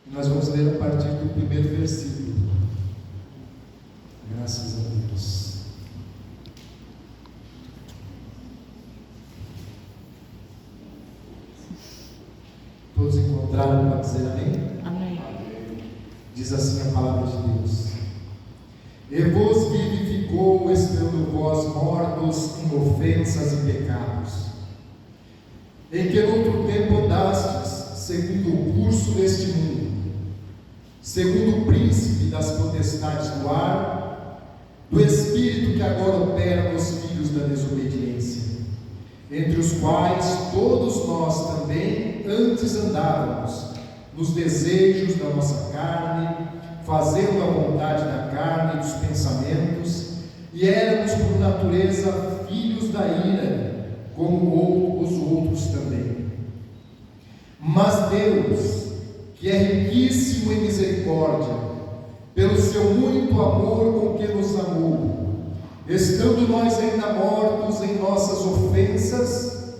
E nós vamos ler a partir do primeiro versículo. Graças a Deus. Todos encontraram para dizer amém? Amém. Diz assim a palavra de Deus: E vos vivificou, estando vós mortos em ofensas e pecados, em que noutro tempo andastes, segundo o curso deste mundo, segundo o príncipe das potestades do ar, do espírito que agora opera nos filhos da desobediência, entre os quais todos nós também antes andávamos, nos desejos da nossa carne, fazendo a vontade da carne e dos pensamentos, e éramos por natureza filhos da ira, como os outros também. Mas Deus, que é riquíssimo em misericórdia, pelo seu muito amor com que nos amou, estando nós ainda mortos em nossas ofensas,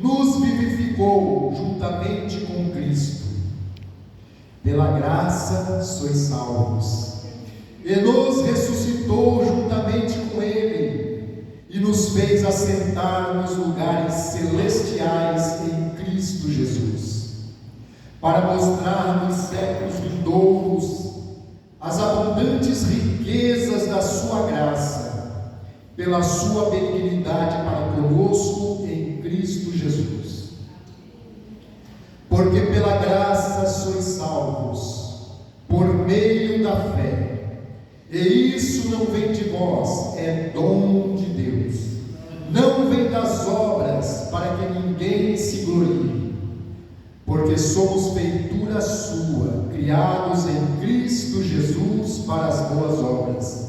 nos vivificou juntamente com Cristo. Pela graça sois salvos, e nos ressuscitou juntamente com Ele, e nos fez assentar nos lugares celestiais em Cristo Jesus, para mostrar nos séculos vindouros as abundantes riquezas da sua graça, pela sua benignidade para conosco em Cristo Jesus. Porque pela graça sois salvos, por meio da fé, e isso não vem de vós, é dom de Deus, não vem das obras, para que ninguém se glorie, porque somos feitura sua, criados em Cristo Jesus para as boas obras,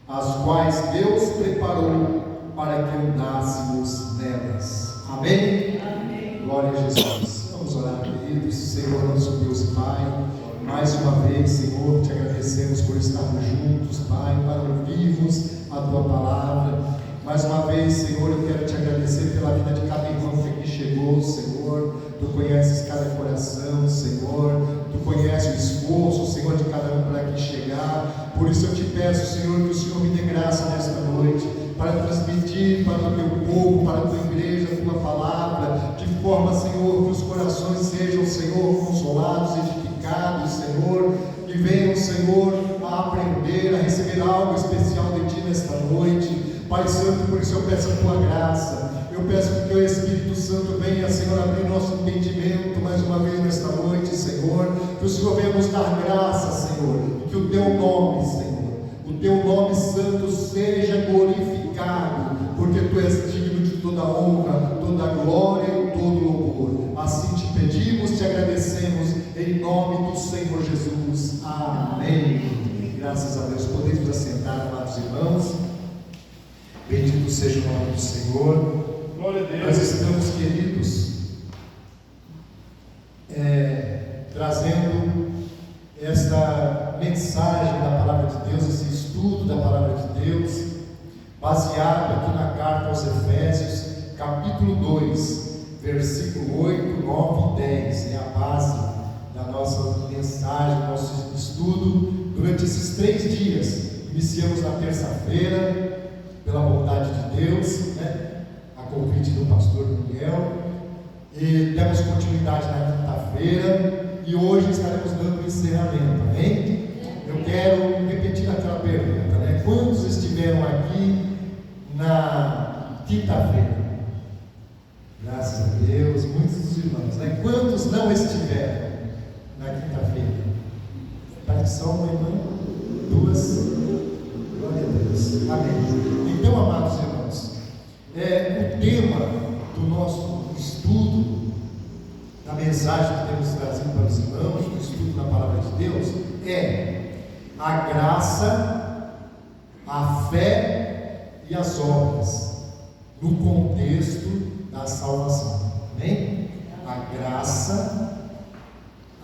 as quais Deus preparou para que andássemos nelas. Amém? Amém. Glória a Jesus. Vamos orar, queridos. Senhor, nosso Deus e Pai, mais uma vez, Senhor, te agradecemos por estarmos juntos, Pai, para ouvirmos a Tua palavra. Mais uma vez, Senhor, eu quero te agradecer pela vida de cada irmão que aqui chegou, Senhor. Tu conheces cada coração, Senhor. Tu conheces o esforço, Senhor, de cada um para aqui chegar. Por isso eu te peço, Senhor, que o Senhor me dê graça nesta noite, para transmitir para o teu povo, para a tua igreja, a tua palavra, de forma, Senhor, que os corações sejam, Senhor, consolados, edificados, Senhor, e venham, Senhor, a aprender, a receber algo especial de ti nesta noite. Pai Santo, por isso eu peço a tua graça, eu peço que o teu Espírito Santo venha, Senhor, abrir nosso entendimento mais uma vez nesta noite, Senhor, que o Senhor venha nos dar graça, Senhor, e que o teu nome, Senhor, o teu nome santo seja glorificado, porque tu és digno de toda honra, toda glória e todo louvor. Assim te pedimos, te agradecemos, em nome do Senhor Jesus. Amém. Graças a Deus. Podemos nos assentar, amados irmãos. Bendito seja o nome do Senhor. Glória a Deus. Nós estamos, queridos, trazendo esta mensagem da palavra de Deus, esse estudo da palavra de Deus, baseado aqui na carta aos Efésios, capítulo 2, versículo 8, 9 e 10. É a base da nossa mensagem, nosso estudo durante esses 3 dias. Iniciamos na terça-feira, pela vontade de Deus, a convite do pastor Miguel, e demos continuidade na quinta-feira, e hoje estaremos dando encerramento, amém? Eu quero repetir aquela pergunta, quantos estiveram aqui na quinta-feira? Graças a Deus, muitos dos irmãos, quantos não estiveram na quinta-feira? Parece que só uma irmã, 2, glória a Deus, amém. Então, amados irmãos, o tema do nosso estudo, da mensagem que temos trazido para os irmãos, do estudo da palavra de Deus, é a graça, a fé e as obras, no contexto da salvação, amém? A graça,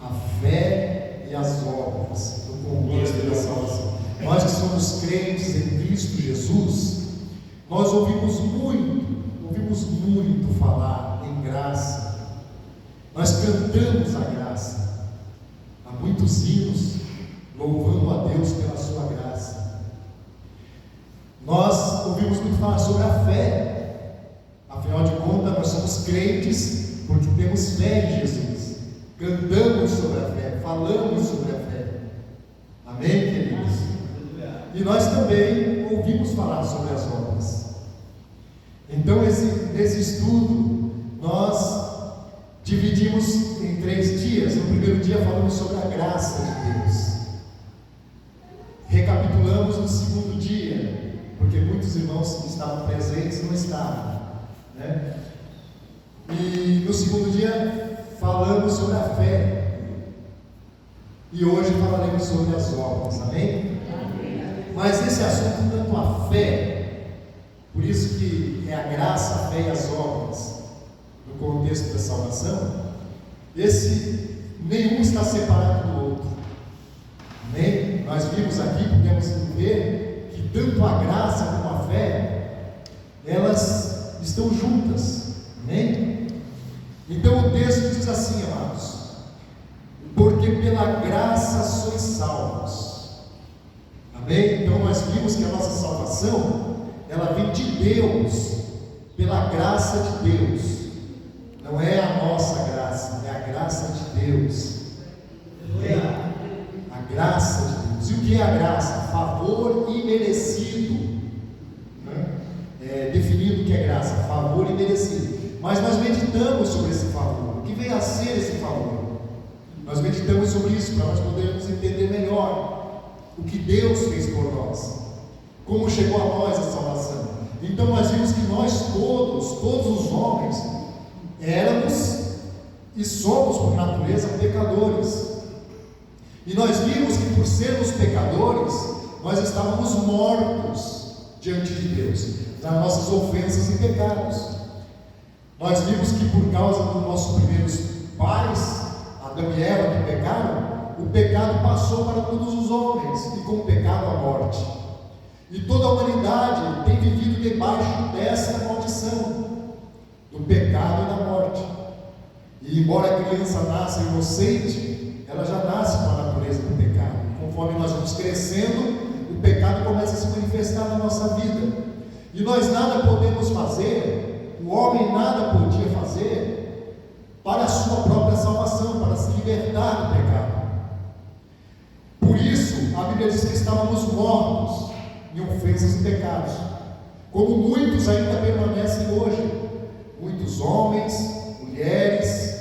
a fé e as obras, no contexto da salvação. Nós que somos crentes em Cristo Jesus, nós ouvimos muito falar em graça. Nós cantamos a graça. Há muito muitos hinos louvando a Deus pela sua graça. Nós ouvimos muito falar sobre a fé. Afinal de contas, nós somos crentes porque temos fé em Jesus. Cantamos sobre a fé, falamos sobre a fé. Amém, queridos? E nós também ouvimos falar sobre as obras. Então, nesse estudo, nós dividimos em 3 dias. No primeiro dia falamos sobre a graça de Deus. Recapitulamos no segundo dia, porque muitos irmãos que estavam presentes não estavam, né? E no segundo dia falamos sobre a fé. E hoje falaremos sobre as obras, amém? Mas esse assunto, tanto a fé, por isso que é a graça, a fé e as obras, no contexto da salvação, nenhum está separado do outro, amém? Nós vimos aqui, podemos ver que tanto a graça como a fé, elas estão juntas, amém? Então o texto diz assim, amados: porque pela graça sois salvos. Amém? Então nós vimos que a nossa salvação, ela vem de Deus, pela graça de Deus. Não é a nossa graça, é a graça de Deus. Amém? A graça de Deus. E o que é a graça? Favor imerecido. Definido o que é graça, favor imerecido. Mas nós meditamos sobre esse favor. O que vem a ser esse favor? Nós meditamos sobre isso para nós podermos entender melhor o que Deus fez por nós, como chegou a nós a salvação. Então nós vimos que nós todos os homens, éramos e somos por natureza pecadores. E nós vimos que por sermos pecadores, nós estávamos mortos diante de Deus, nas nossas ofensas e pecados. Nós vimos que por causa dos nossos primeiros pais, Adão e Eva, que pecaram, o pecado passou para todos os homens, e com o pecado a morte. E toda a humanidade tem vivido debaixo dessa maldição, do pecado e da morte. E embora a criança nasça inocente, ela já nasce com a natureza do pecado. Conforme nós vamos crescendo, o pecado começa a se manifestar na nossa vida. E nós nada podemos fazer, o homem nada podia fazer para a sua própria salvação, para se libertar do pecado. Por isso, a Bíblia diz que estávamos mortos em ofensas e pecados, como muitos ainda permanecem hoje. Muitos homens, mulheres,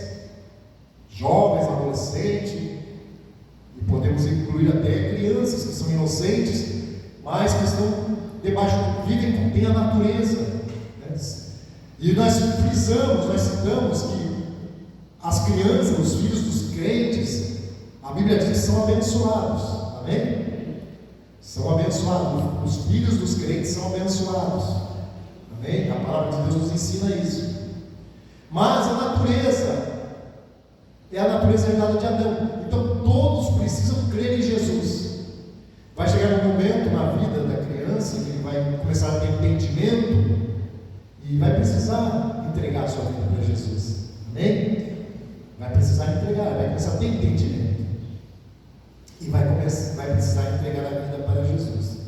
jovens, adolescentes, e podemos incluir até crianças que são inocentes, mas que estão debaixo, vivem com a natureza, né? E nós frisamos, nós citamos que as crianças, os filhos dos crentes, a Bíblia diz que são abençoados, amém? São abençoados, os filhos dos crentes são abençoados, amém? A palavra de Deus nos ensina isso. Mas a natureza é a natureza herdada de Adão, então todos precisam crer em Jesus. Vai chegar um momento na vida da criança que ele vai começar a ter entendimento e vai precisar entregar a sua vida para Jesus, amém? Vai precisar entregar, vai começar a ter entendimento e vai precisar entregar a vida para Jesus.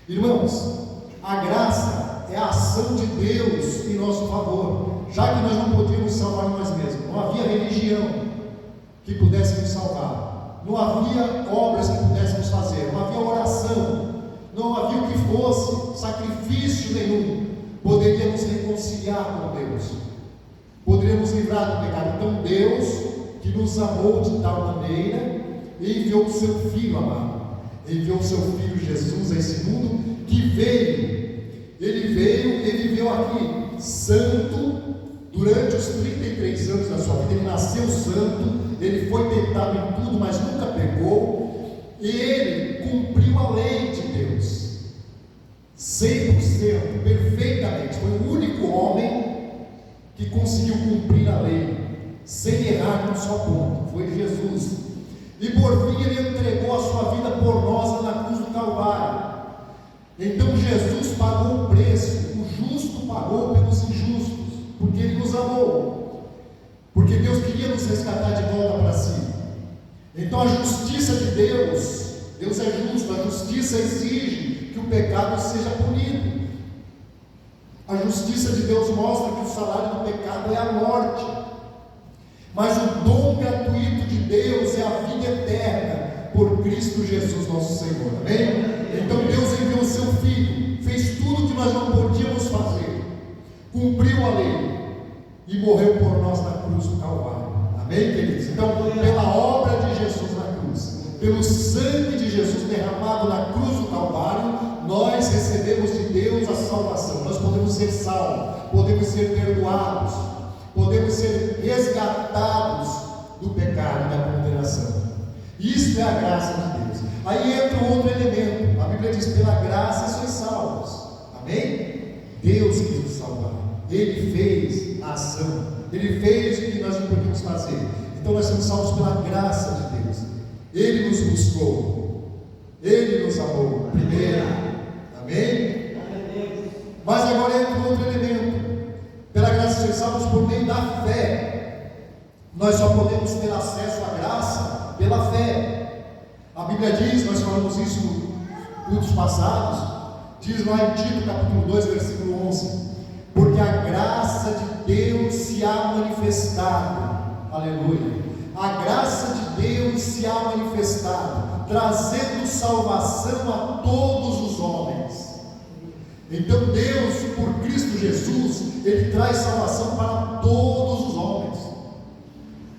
Irmãos, a graça é a ação de Deus em nosso favor, já que nós não podíamos salvar nós mesmos. Não havia religião que pudesse nos salvar, não havia obras que pudéssemos fazer, não havia oração, não havia o que fosse, sacrifício nenhum poderia nos reconciliar com Deus, poderíamos livrar do pecado. Então Deus, que nos amou de tal maneira, enviou o seu Filho amado, enviou o seu Filho Jesus a esse mundo, que ele veio aqui santo, durante os 33 anos da sua vida, ele nasceu santo, ele foi tentado em tudo, mas nunca pecou, e ele cumpriu a lei de Deus, 100%, perfeitamente. Foi o único homem que conseguiu cumprir a lei, sem errar num só ponto, foi Jesus. E por fim ele entregou a sua vida por nós na cruz do Calvário. Então Jesus pagou o preço, o justo pagou pelos injustos, porque ele nos amou, porque Deus queria nos resgatar de volta para si. Então a justiça de Deus, Deus é justo, a justiça exige que o pecado seja punido. A justiça de Deus mostra que o salário do pecado é a morte, mas o dom gratuito de Deus é a vida eterna por Cristo Jesus nosso Senhor, amém? Então Deus enviou o seu Filho, fez tudo que nós não podíamos fazer, cumpriu a lei e morreu por nós na cruz do Calvário, amém, queridos? Então, pela obra de Jesus na cruz, pelo sangue de Jesus derramado na cruz do Calvário, nós recebemos de Deus a salvação. Nós podemos ser salvos, podemos ser perdoados, podemos ser resgatados do pecado e da condenação. Isso é a graça de Deus. Aí entra um outro elemento. A Bíblia diz: pela graça sois salvos, amém? Deus quis nos salvar, Ele fez a ação, Ele fez o que nós não podíamos fazer. Então nós somos salvos pela graça de Deus. Ele nos buscou, Ele nos amou primeiro, amém? Mas agora entra um outro elemento. Pela graça sois salvos por meio da fé. Nós só podemos ter acesso à graça pela fé. A Bíblia diz, nós falamos isso nos cultos passados, diz lá em Tito capítulo 2, versículo 11: porque a graça de Deus se há manifestado, aleluia, a graça de Deus se há manifestado, trazendo salvação a todos os homens. Então Deus, por Cristo Jesus, Ele traz salvação para todos os homens,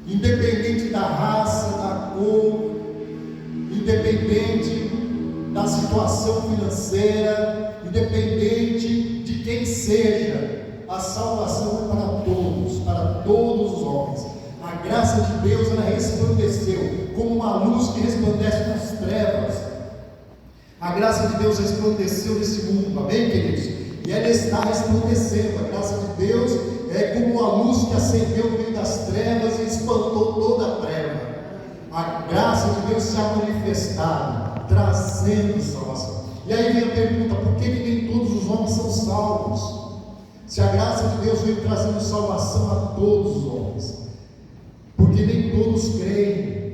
independente da raça, da cor, independente da situação financeira, independente de quem seja, a salvação é para todos os homens. A graça de Deus, ela resplandeceu como uma luz que resplandece nas trevas. A graça de Deus resplandeceu nesse mundo, amém, queridos? E ela está resplandecendo. A graça de Deus é como a luz que acendeu no meio das trevas e espantou toda a treva. A graça de Deus se há manifestado, trazendo salvação. E aí vem a pergunta: por que nem todos os homens são salvos? Se a graça de Deus veio trazendo salvação a todos os homens, porque nem todos creem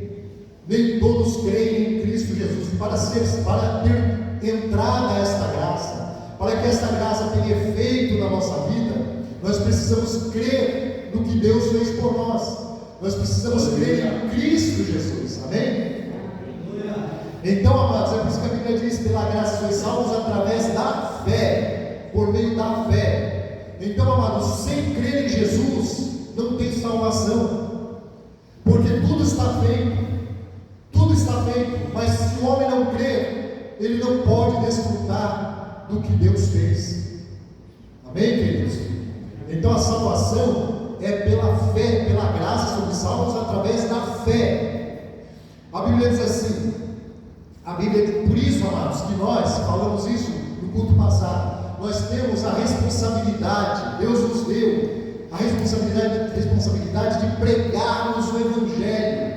em Cristo Jesus. Para ter entrada a esta graça, para que esta graça tenha efeito na nossa vida, nós precisamos crer no que Deus fez por nós. Nós precisamos crer em Cristo Jesus, amém? Então, amados, é por isso que a Bíblia diz: pela graça sois salvos através da fé, por meio da fé. Então, amados, sem crer em Jesus não tem salvação, porque tudo está feito, mas se o homem não crer, ele não pode desfrutar do que Deus fez, amém, queridos? Então a salvação é pela fé, pela graça, somos salvos através da fé. A Bíblia diz assim, por isso, amados, que nós falamos isso no culto passado, nós temos a responsabilidade, Deus nos deu a responsabilidade de pregarmos o Evangelho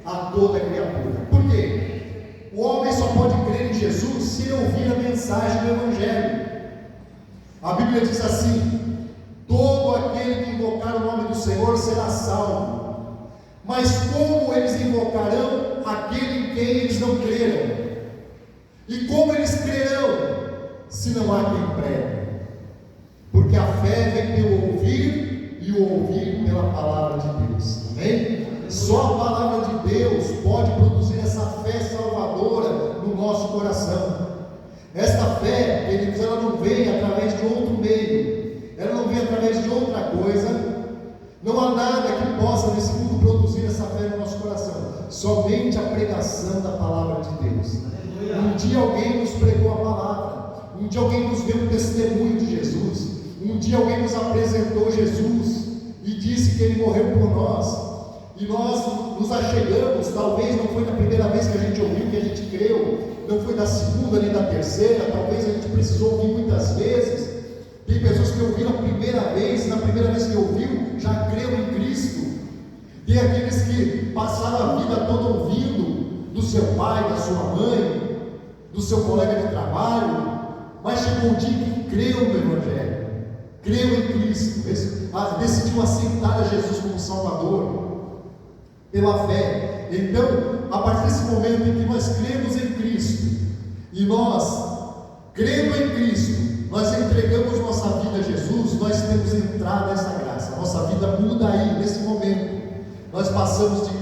a toda criatura. Por quê? O homem só pode crer em Jesus se ele ouvir a mensagem do Evangelho. A Bíblia diz assim: todo aquele que invocar o nome do Senhor será salvo. Mas como eles invocarão aquele em quem eles não creram? E como eles crerão se não há quem pregue? Porque a fé vem pelo ouvir, e o ouvir pela palavra de Deus, amém? Só a palavra de Deus pode produzir essa fé salvadora no nosso coração. Esta fé, queridos, ela não vem através de outro meio, ela não vem através de outra coisa. Não há nada que possa nesse mundo produzir essa fé no nosso coração, somente a pregação da palavra de Deus. Um dia alguém nos pregou a palavra, um dia alguém nos deu um testemunho de Jesus, um dia alguém nos apresentou Jesus e disse que Ele morreu por nós, e nós nos achegamos. Talvez não foi na primeira vez que a gente ouviu, que a gente creu, não foi da segunda nem da terceira, talvez a gente precisou ouvir muitas vezes. Tem pessoas que ouviram a primeira vez, na primeira vez que ouviu, já creu em Cristo. Tem aqueles que passaram a vida toda ouvindo do seu pai, da sua mãe, do seu colega de trabalho, mas chegou um dia que creu no Evangelho, creu em Cristo, decidiu aceitar a Jesus como Salvador. pela fé. Então, a partir desse momento em que nós cremos em Cristo, e nós, crendo em Cristo, nós entregamos nossa vida a Jesus, nós temos entrado nessa graça. Nossa vida muda aí, nesse momento. Nós passamos de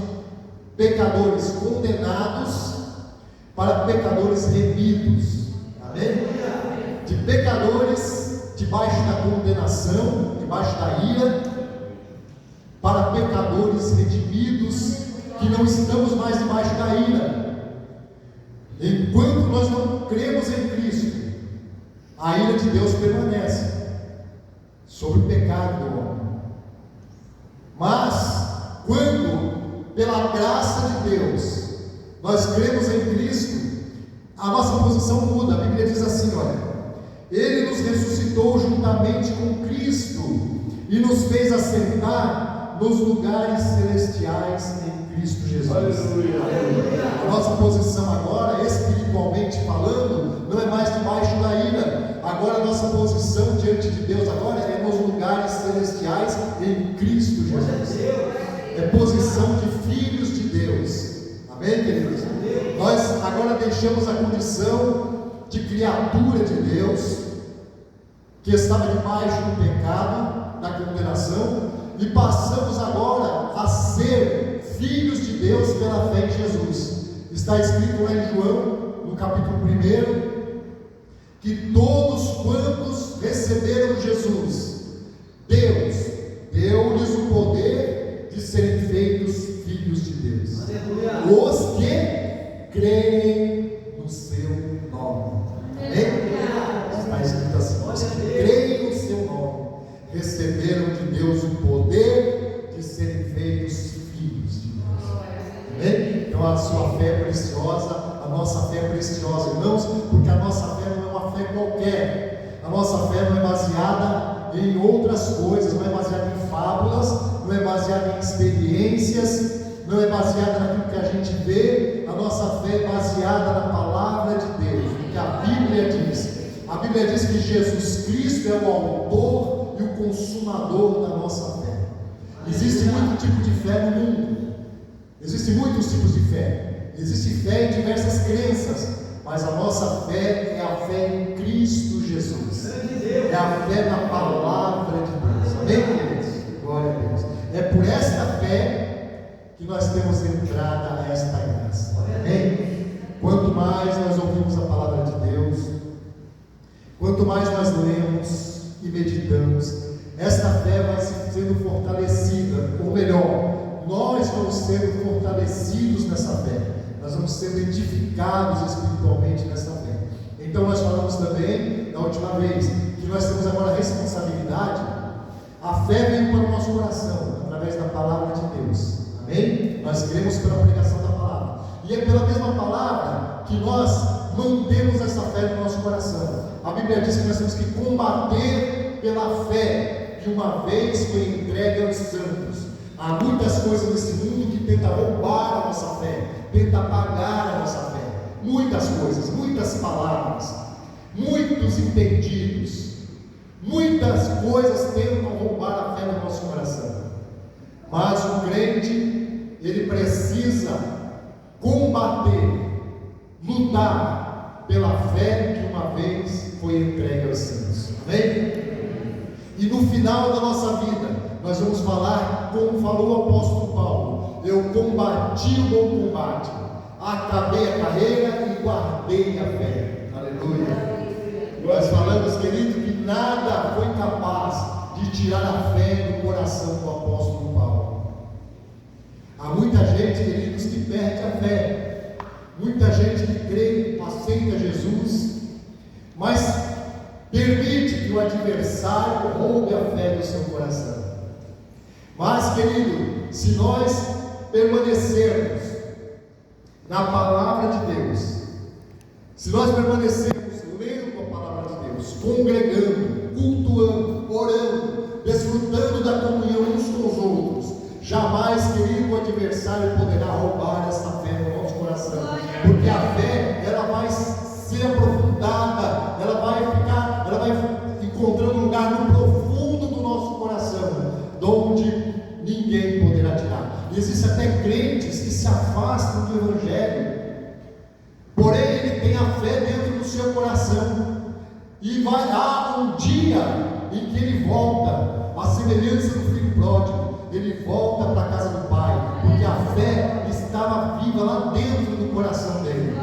pecadores condenados para pecadores remidos. Amém? De pecadores debaixo da condenação, debaixo da ira, para pecadores redimidos, que não estamos mais debaixo da ira. Enquanto nós não cremos em Cristo, a ira de Deus permanece sobre o pecado do homem. Mas, quando, pela graça de Deus, nós cremos em Cristo, a nossa posição muda. A Bíblia diz assim, olha: Ele nos ressuscitou juntamente com Cristo e nos fez assentar nos lugares celestiais em Cristo Jesus. Aleluia. A nossa posição agora, espiritualmente falando, não é mais debaixo da ira. Agora a nossa posição diante de Deus agora é nos lugares celestiais em Cristo Jesus. É posição de filhos de Deus. Amém, queridos? Nós agora deixamos a condição de criatura de Deus, que estava debaixo do pecado, da condenação, e passamos agora a ser filhos de Deus pela fé em Jesus. Está escrito lá em João, no capítulo 1, que todos quantos receberam Jesus, Deus deu-lhes o poder de serem feitos filhos de Deus. Aleluia. Os que creem no seu nome. Amém? Está escrito assim: os que creem no seu nome receberam de Deus o poder de serem feitos filhos de Deus. Amém? Então a sua fé é preciosa, a nossa fé é preciosa, irmãos, porque a nossa fé não é uma fé qualquer. A nossa fé não é baseada em outras coisas, não é baseada em fábulas, não é baseada em experiências, não é baseada naquilo que a gente vê. A nossa fé é baseada na palavra de Deus, no que a Bíblia diz. A Bíblia diz que Jesus Cristo é o autor e o consumador da nossa fé. Existe muito tipo de fé no mundo, existem muitos tipos de fé, existe fé em diversas crenças, mas a nossa fé é a fé em Cristo Jesus, é a fé na palavra de Deus. Amém, queridos? Glória a Deus. É por esta fé que nós temos entrada a esta graça. Amém? Quanto mais nós ouvimos a palavra de Deus, quanto mais nós lemos e meditamos, esta fé vai sendo fortalecida, ou melhor, nós vamos sendo fortalecidos nessa fé, nós vamos sendo edificados espiritualmente nessa fé. Então nós falamos também, na última vez, que nós temos agora a responsabilidade. A fé vem para o nosso coração, através da palavra de Deus. Amém? Nós cremos pela pregação da palavra, e é pela mesma palavra que nós mantemos essa fé no nosso coração. A Bíblia diz que nós temos que combater pela fé que uma vez foi entregue aos santos. Há muitas coisas nesse mundo que tentam roubar a nossa fé, tentam apagar a nossa fé. Muitas coisas, muitas palavras, muitos entendidos, muitas coisas tentam roubar a fé no nosso coração. Mas o crente, ele precisa combater, lutar pela fé que uma vez foi entregue aos santos. Amém? E no final da nossa vida, nós vamos falar como falou o apóstolo Paulo: eu combati o bom combate, acabei a carreira e guardei a fé. Aleluia. Nós falamos, querido, que nada foi capaz de tirar a fé do coração do apóstolo Paulo. Há muita gente, queridos, que perde a fé, muita gente que crê, aceita Jesus, mas permite que o adversário roube a fé do seu coração. Mas, querido, se nós permanecermos na palavra de Deus, se nós permanecermos lendo a palavra de Deus, congregando, cultuando, orando, desfrutando da comunhão uns com os outros, jamais, querido, o adversário poderá roubar essa fé no nosso coração, porque a fé, ela vai ser aprofundada, ela vai encontrando lugar no profundo do nosso coração, de onde ninguém poderá tirar. Existe até crente seu coração. E vai há um dia em que ele volta, a semelhança do filho pródigo, ele volta para a casa do pai, porque a fé estava viva lá dentro do coração dele.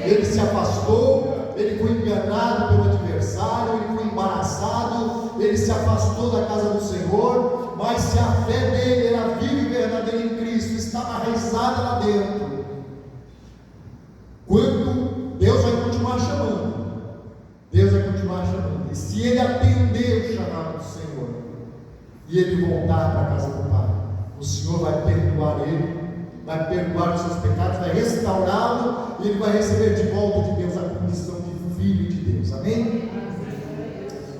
Ele se afastou, ele foi enganado pelo adversário, ele foi embaraçado, ele se afastou da casa do Senhor, mas se a fé dele era viva e verdadeira em Cristo, estava arraizada lá dentro, quando Deus vai continuar chamando, e se ele atender o chamado do Senhor, e ele voltar para a casa do Pai, o Senhor vai perdoar ele, vai perdoar os seus pecados, vai restaurá-lo, e ele vai receber de volta de Deus a condição de filho de Deus. Amém?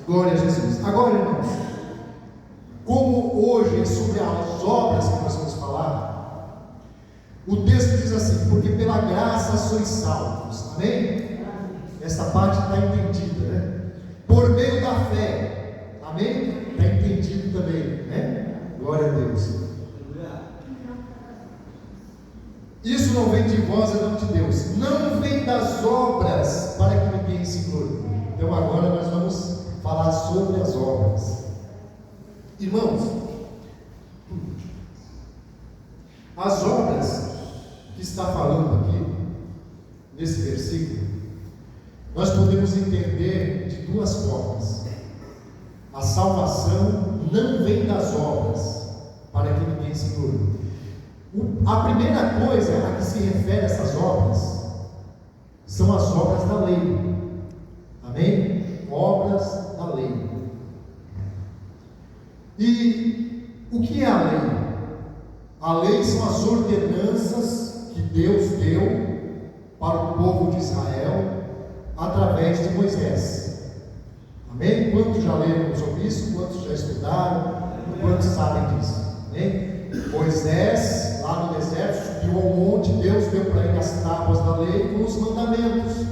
Glória a Jesus. Agora, irmãos, como hoje é sobre as obras que nós vamos falar, o texto diz assim: porque pela graça sois salvos. Amém? Essa parte está entendida, né? Por meio da fé. Amém? Está entendido também, né? Glória a Deus. Isso não vem de vós, é dom de Deus. Não vem das obras, para que ninguém se glorie. Então agora nós vamos falar sobre as obras. Irmãos, as obras que está falando aqui, nesse versículo, nós podemos entender de duas formas. A salvação não vem das obras, para que ninguém se glorie. A primeira coisa a que se refere essas obras são as obras da lei. Amém? Obras da lei. E o que é a lei? A lei são as ordenanças que Deus deu para o povo de Israel através de Moisés. Amém? Quantos já leram sobre isso? Quantos já estudaram? Quantos sabem disso? Amém? Moisés, lá no deserto, subiu ao monte, Deus deu para ele as tábuas da lei com os mandamentos.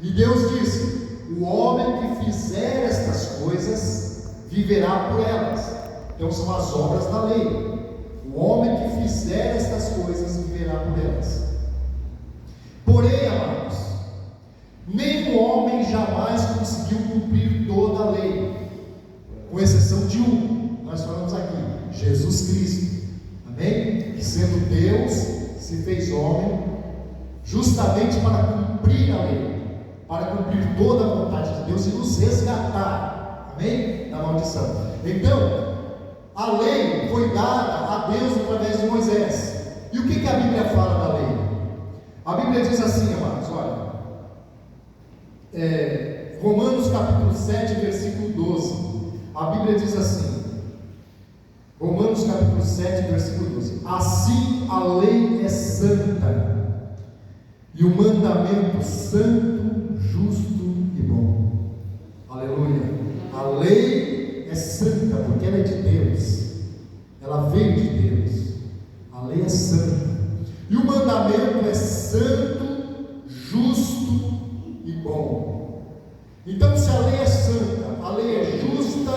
E Deus disse: o homem que fizer estas coisas viverá por elas. Então são as obras da lei. O homem que fizer estas coisas viverá por elas. Porém, amados, nenhum homem jamais conseguiu cumprir toda a lei, com exceção de um. Nós falamos aqui, Jesus Cristo. Amém? Que sendo Deus, se fez homem, justamente para cumprir a lei, para cumprir toda a vontade de Deus e nos resgatar. Amém? Da maldição. Então, a lei foi dada a Deus através de Moisés. E o que a Bíblia fala da lei? A Bíblia diz assim, amados, olha, Romanos capítulo 7, versículo 12. A Bíblia diz assim, Romanos capítulo 7, versículo 12: assim a lei é santa, e o mandamento santo, justo e bom. Aleluia. A lei é santa, porque ela é de Deus, ela veio de Deus. A lei é santa, e o mandamento é santo, justo e bom. Então, se a lei é santa, a lei é justa,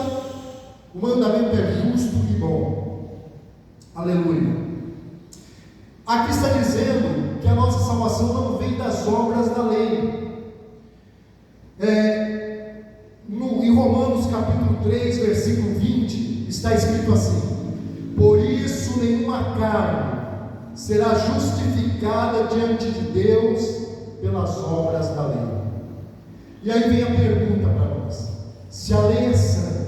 o mandamento é justo e bom. Aleluia. Aqui está dizendo que a nossa salvação não vem das obras da lei. Em Romanos capítulo 3, versículo 20, está escrito assim: por isso nenhuma carne será justificada diante de Deus pelas obras da lei. E aí vem a pergunta para nós: se a lei é santa,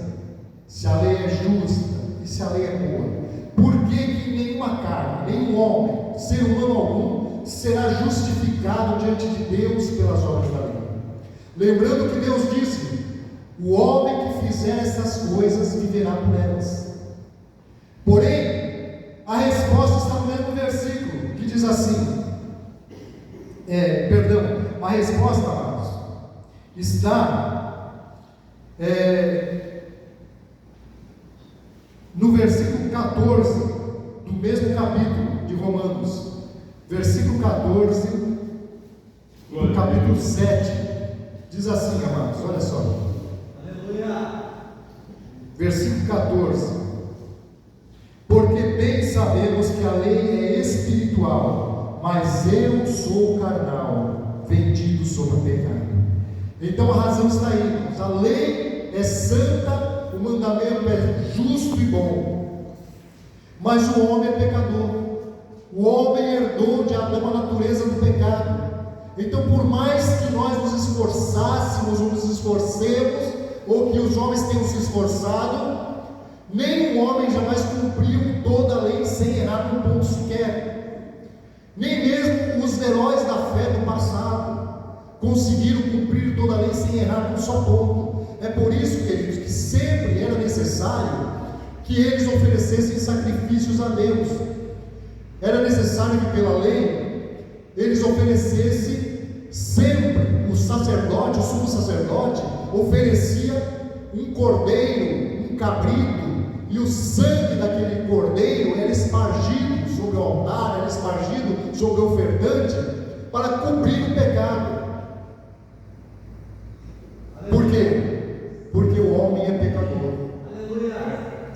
se a lei é justa e se a lei é boa, por que nenhuma carne, nenhum homem, ser humano algum, será justificado diante de Deus pelas obras da lei? Lembrando que Deus disse: o homem que fizer essas coisas viverá por elas. Porém, a resposta está no mesmo versículo, que diz assim, a resposta, amados, está no versículo 14 do mesmo capítulo de Romanos, versículo 14 do capítulo 7, diz assim, amados, olha só. Aleluia. Versículo 14: porque bem sabemos que a lei é espiritual, mas eu sou carnal, vendido sobre o pecado. Então a razão está aí, irmãos. A lei é santa, o mandamento é justo e bom, mas o homem é pecador. O homem herdou de Adão a natureza do pecado. Então, por mais que nós nos esforçássemos ou nos esforcemos, ou que os homens tenham se esforçado, nenhum homem jamais cumpriu toda a lei sem errar num ponto sequer. Nem mesmo os heróis da fé do passado conseguiram cumprir toda a lei sem errar num só ponto. É por isso, queridos, que sempre era necessário que eles oferecessem sacrifícios a Deus. Era necessário que pela lei eles oferecessem sempre. O sacerdote, o sumo sacerdote, oferecia um cordeiro, um cabrito, e o sangue daquele cordeiro era espargido sobre o altar, era espargido sobre o ofertante, para cobrir o pecado. Por quê? Porque o homem é pecador.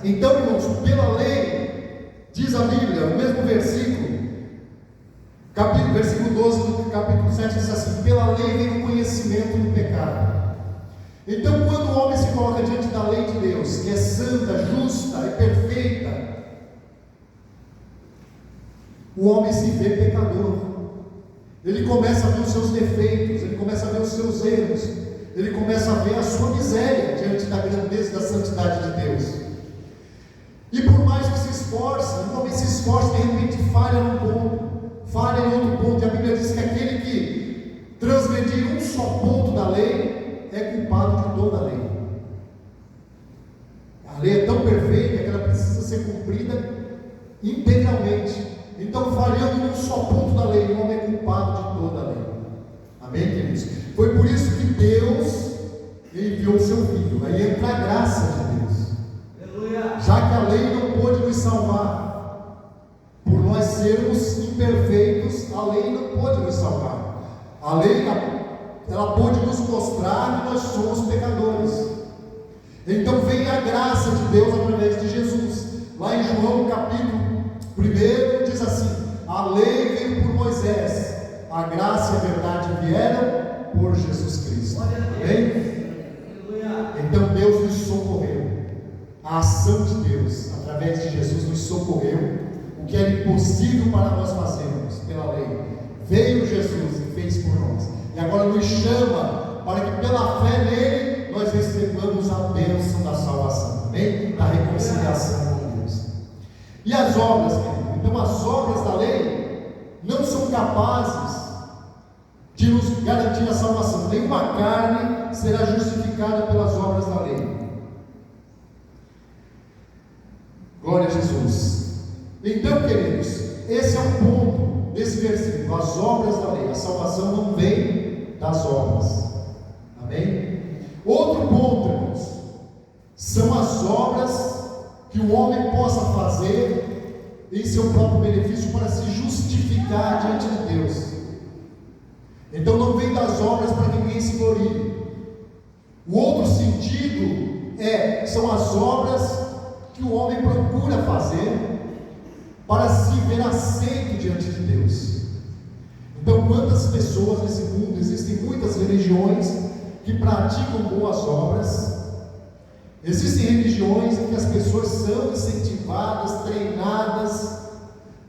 Então, irmãos, pela lei, diz a Bíblia, o mesmo versículo, versículo 12 do capítulo 7 diz assim: pela lei vem o conhecimento do pecado. Então, quando o homem se coloca diante da lei de Deus, que é santa, justa e perfeita, o homem se vê pecador. Ele começa a ver os seus defeitos, ele começa a ver os seus erros, ele começa a ver a sua miséria diante da grandeza e da santidade de Deus. E por mais que se esforce, o homem se esforça, de repente falha num ponto, falha em outro ponto, e a Bíblia diz que aquele que transgredir um só ponto da lei é culpado de toda a lei. A lei é tão perfeita que ela precisa ser cumprida integralmente. Então, falhando em um só ponto da lei, o homem é culpado de toda a lei. Amém, queridos? Foi por isso que Deus enviou o seu Filho. Aí entra a graça de Deus. Já que a lei não pôde nos salvar, por nós sermos imperfeitos, a lei não pôde nos salvar. A lei, ela pôde nos mostrar que nós somos pecadores. Então vem a graça de Deus através de Jesus. Lá em João capítulo 1 diz assim: a lei veio por Moisés, a graça e a verdade vieram por Jesus Cristo. Amém? Então Deus nos socorreu. A ação de Deus através de Jesus nos socorreu. O que era impossível para nós fazermos pela lei, veio Jesus e fez por nós. E agora nos chama para que pela fé nele nós recebamos a bênção da salvação, amém? Da reconciliação com Deus. E as obras, querido? Então as obras da lei não são capazes de nos garantir a salvação. Nenhuma carne será justificada pelas obras da lei. Glória a Jesus. Então, queridos, esse é o ponto desse versículo. As obras da lei, a salvação não vem das obras. Amém? Outro ponto, irmãos, são as obras que o homem possa fazer em seu próprio benefício para se justificar diante de Deus. Então não vem das obras para que ninguém se glorie. O outro sentido são as obras que o homem procura fazer para se ver aceito diante de Deus. Então, quantas pessoas nesse mundo, existem muitas religiões que praticam boas obras. Existem religiões em que as pessoas são incentivadas, treinadas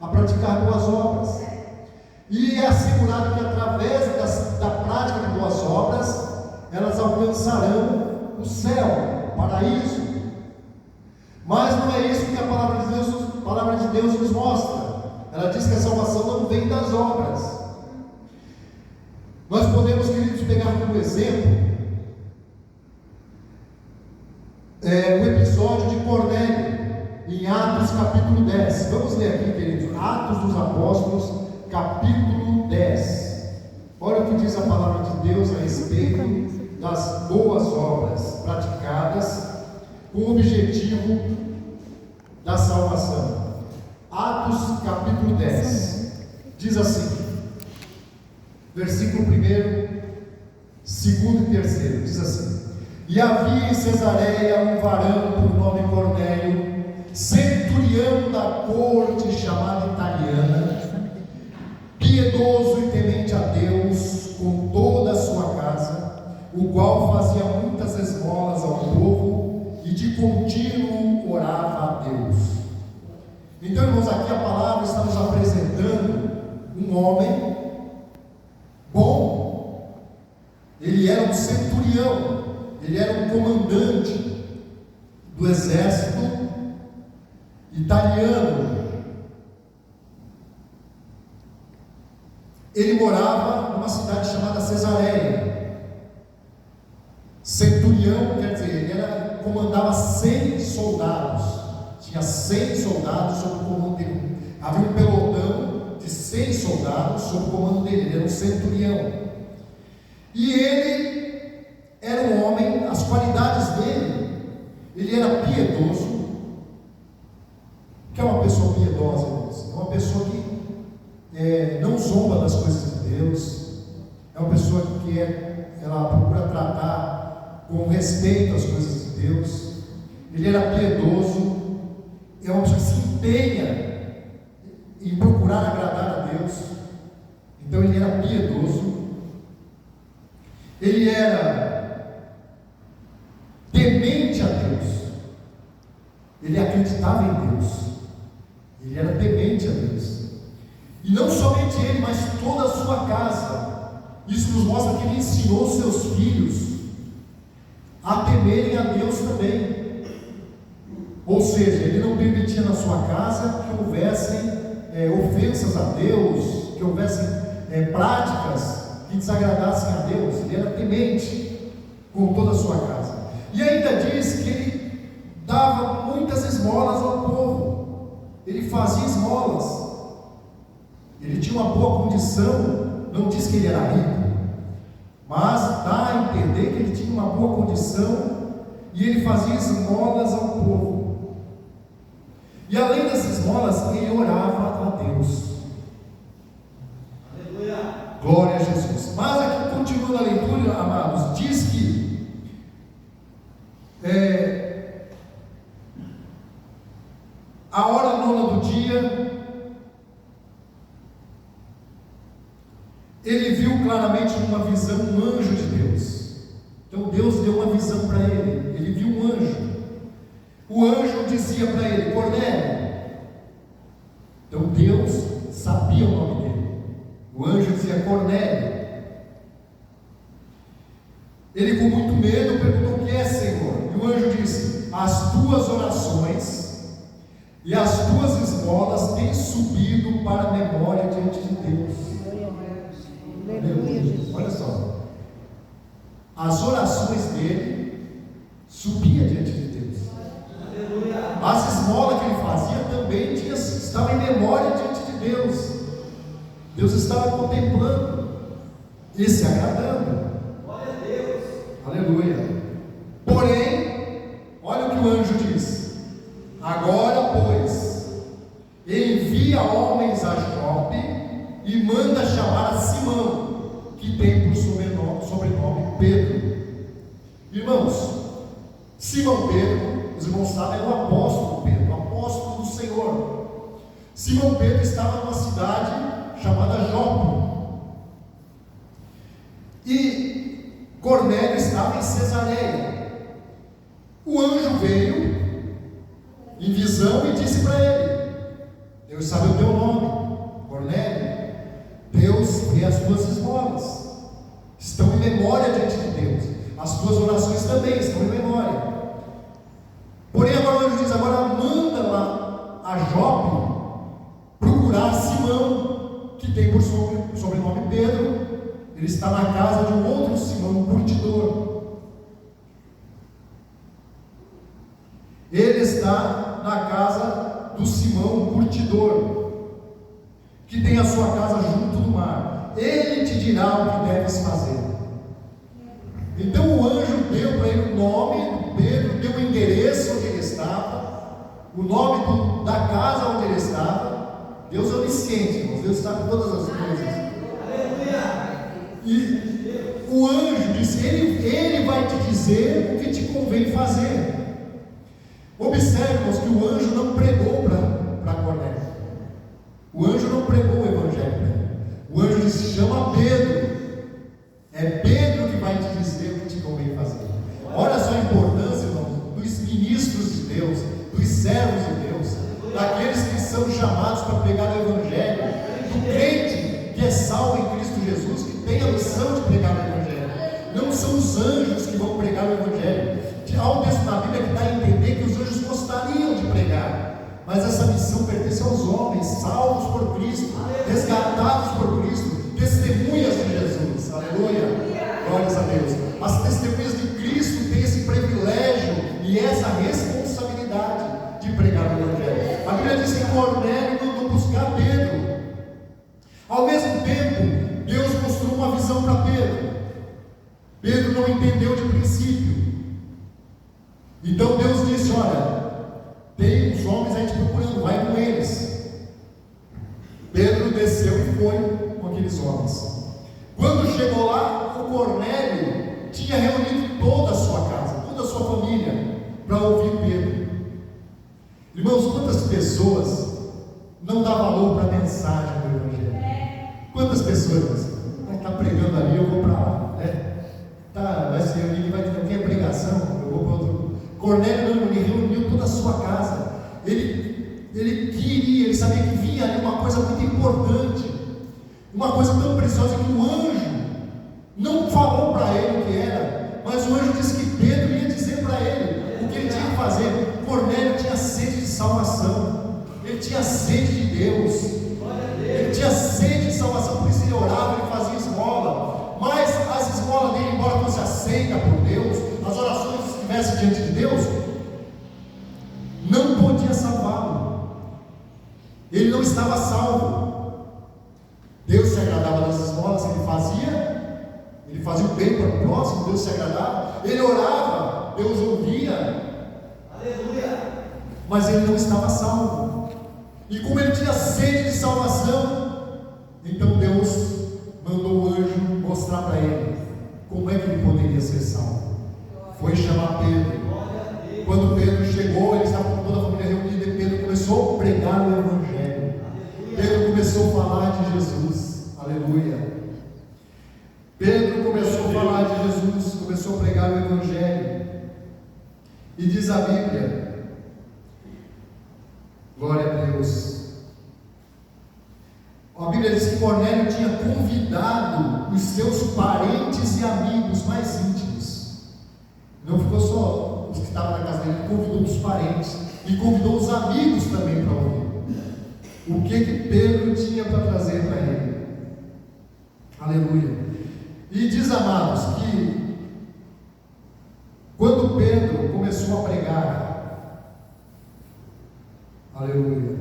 a praticar boas obras, e é assegurado que através da prática de boas obras elas alcançarão o céu, o paraíso. Mas não é isso que a palavra de Deus nos mostra. Ela diz que a salvação não vem das obras. Nós podemos, queridos, pegar como exemplo o episódio de Cornélio, em Atos capítulo 10. Vamos ler aqui, queridos, Atos dos Apóstolos, capítulo 10. Olha o que diz a palavra de Deus a respeito das boas obras praticadas com o objetivo da salvação. Atos capítulo 10 diz assim, versículo 1, 2 e 3, diz assim: e havia em Cesareia um varão por nome Cornélio, centurião da corte chamada italiana, piedoso e temente a Deus com homem bom, ele era um centurião, ele era um comandante do exército italiano. Ele morava numa cidade chamada Cesareia. Centurião quer dizer, ele comandava 100 soldados, tinha 100 soldados sob o comando dele. Havia um pelotão de 100 soldados sob o comando dele, ele era um centurião. E ele era um homem, as qualidades dele, ele era piedoso. Que é uma pessoa piedosa, irmãos? É uma pessoa que não zomba das coisas de Deus, é uma pessoa que ela procura tratar com respeito as coisas de Deus. Ele era piedoso, é uma pessoa que se empenha em procurar agradar a Deus. Então ele era piedoso, ele era temente a Deus, ele acreditava em Deus, ele era temente a Deus. E não somente ele, mas toda a sua casa. Isso nos mostra que ele ensinou seus filhos a temerem a Deus também. Ou seja, ele não permitia na sua casa que houvessem ofensas a Deus, que houvessem práticas que desagradassem a Deus. Ele era temente com toda a sua casa. E ainda diz que ele dava muitas esmolas ao povo. Ele fazia esmolas. Ele tinha uma boa condição, não diz que ele era rico, mas dá a entender que ele tinha uma boa condição e ele fazia esmolas ao povo. E além das esmolas, ele orava a Deus. Aleluia! Glória a Jesus. Mas aqui, continuando a leitura, amados, diz que a hora nona do dia, ele viu claramente numa visão um anjo de Deus. Então Deus deu uma visão para ele. Ele viu um anjo. O anjo dizia para ele: Cornélio. Então Deus sabia o nome dele. O anjo dizia: Cornélio. Ele, com muito medo, perguntou: o que é, Senhor? E o anjo disse: as tuas orações e as tuas esmolas têm subido para a memória diante de Deus. Aleluia, Jesus. Olha só, as orações dele subiam diante de Deus. Aleluia. As esmolas que ele fazia também estavam em memória diante de Deus. Deus estava contemplando e se agradando. Glória a Deus. Aleluia. Porém, olha o que o anjo diz: agora, pois, envia homens a Jope e manda chamar a Simão, que tem por sobrenome Pedro. Irmãos, Simão Pedro, os irmãos sabem, é o apóstolo Pedro, o apóstolo do Senhor. Simão Pedro estava numa cidade chamada Jope, e Cornélio estava em Cesareia. O anjo veio em visão e disse para ele: Deus sabe o teu nome, Cornélio. Deus vê as tuas esmolas, estão em memória diante de Deus. As tuas orações também estão em memória. Porém, agora o anjo diz: agora manda lá a Jope procurar Simão, que tem por sobrenome Pedro. Ele está na casa de um outro Simão, um curtidor. Ele está na casa do Simão, um curtidor, que tem a sua casa junto do mar. Ele te dirá o que deves fazer. Então o anjo deu para ele o nome do Pedro, deu o endereço onde ele estava, o nome da casa onde ele estava. Deus é onisciente, irmãos. Deus sabe todas as coisas. E o anjo disse: ele vai te dizer o que te convém fazer. Observe, irmãos, que o anjo não pregou para Cornélio. O anjo não pregou o evangelho para ele. O anjo disse: chama Pedro. É Pedro que vai te dizer o que te convém fazer. Olha só a importância, irmãos, dos ministros de Deus, dos servos de Deus, daqueles que são chamados para pregar o evangelho, do crente que é salvo salvo em Cristo Jesus, que tem a missão de pregar o Evangelho. Não são os anjos que vão pregar o Evangelho. Há um texto na Bíblia que dá a entender que os anjos gostariam de pregar, mas essa missão pertence aos homens, salvos por Cristo, resgatados por Cristo, testemunhas de Jesus. Aleluia, glórias a Deus. As testemunhas de Cristo têm esse privilégio e essa responsabilidade de pregar o Evangelho. A Bíblia diz que Cornélio mandou buscar Pedro. Ao mesmo tempo, Deus mostrou uma visão para Pedro. Pedro não entendeu de princípio. Então Deus disse: olha, tem uns homens aí te procurando, vai com eles. Pedro desceu e foi com aqueles homens. Quando chegou lá, o Cornélio tinha reunido toda a sua casa, toda a sua família, para ouvir Pedro. Irmãos, quantas pessoas não dão valor para a mensagem do Evangelho? Quantas pessoas está pregando ali, eu vou para lá, né? Vai se reunir, vai ter a pregação, eu vou para outro. Cornélio não, ele reuniu toda a sua casa. Ele queria, ele sabia que vinha ali uma coisa muito importante, uma coisa tão preciosa que o anjo não falou para ele o que era, mas o anjo disse que Pedro ia dizer para ele o que ele tinha que fazer. Cornélio tinha sede de salvação, ele tinha sede de Deus, ele tinha sede de salvação, por isso ele orava, ele fazia esmola, mas as esmolas dele, embora fosse aceita por Deus, as orações que estivessem diante de Deus, não podia salvá-lo. Ele não estava salvo. Deus se agradava das esmolas que ele fazia o bem para o próximo, Deus se agradava, ele orava, Deus ouvia, aleluia, mas ele não estava salvo. E como ele tinha sede de salvação, então Deus mandou o anjo mostrar para ele como é que ele poderia ser salvo. Foi chamar Pedro. Quando Pedro chegou, ele estava com toda a família reunida, e Pedro começou a pregar o Evangelho. Pedro começou a falar de Jesus. Aleluia. Pedro começou a falar de Jesus, começou a pregar o Evangelho. E diz a Bíblia, glória a Deus, a Bíblia diz que Cornélio tinha convidado os seus parentes e amigos mais íntimos. Não ficou só os que estavam na casa dele, ele convidou os parentes e convidou os amigos também para ouvir o que Pedro tinha para trazer para ele. Aleluia. E diz, amados, que quando Pedro começou a pregar, aleluia,